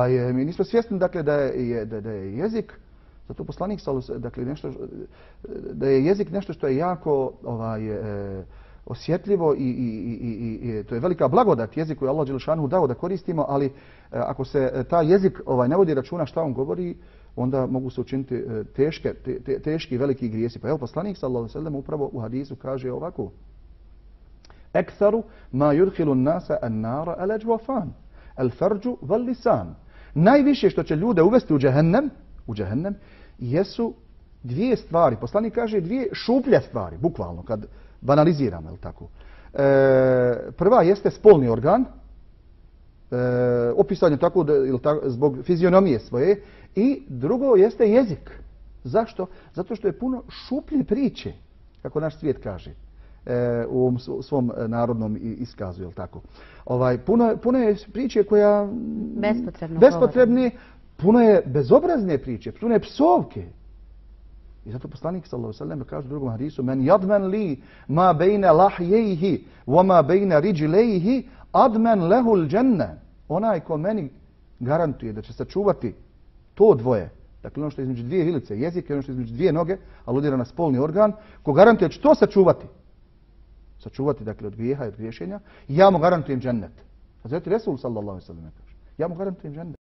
Mi nismo svjesni dakle, da je jezik, zato poslanik dakle, da je jezik nešto što je jako osjetljivo i to je velika blagodat jezik koju Allah dželešanu dao da koristimo, ali ako se taj jezik ne vodi računa šta on govori, onda mogu se učiniti teški i veliki grijesi. Pa evo poslanik sallallahu alejhi ve sellem upravo u hadisu kaže ovako: Ektharu ma yudkhilu an-nasa an-nara al-ajwafan, al-farđu wal-lisan. Najviše što će ljude uvesti u džehennem jesu dvije stvari. Poslanik kaže dvije šuplje stvari, bukvalno, kad banaliziramo, je li tako? Prva jeste spolni organ, opisan je tako zbog fizionomije svoje, i drugo jeste jezik. Zašto? Zato što je puno šuplje priče, kako naš svijet kaže, u ovom svom narodnom iskazu, je li tako? Puno je priče koja bespotrebne, puno je bezobrazne priče, puno je psovke. I zato poslanik sallallahu alejhi ve sellem kaže u drugom hadisu: Men yadman li ma bejna lahjejhi wa ma bejna riđilejhi adman lehu l-dženna. Onaj ko meni garantuje da će sačuvati to dvoje, dakle ono što je između dvije vilice, jezik i ono što je između dvije noge, aludira na spolni organ, ko garantuje da će to sačuvati dakle od grijeha i od griješenja, ja mu garantujem džennet. Hazreti Resul sallallahu alejhi ve sellem kaže: Ja mu garantujem džennet.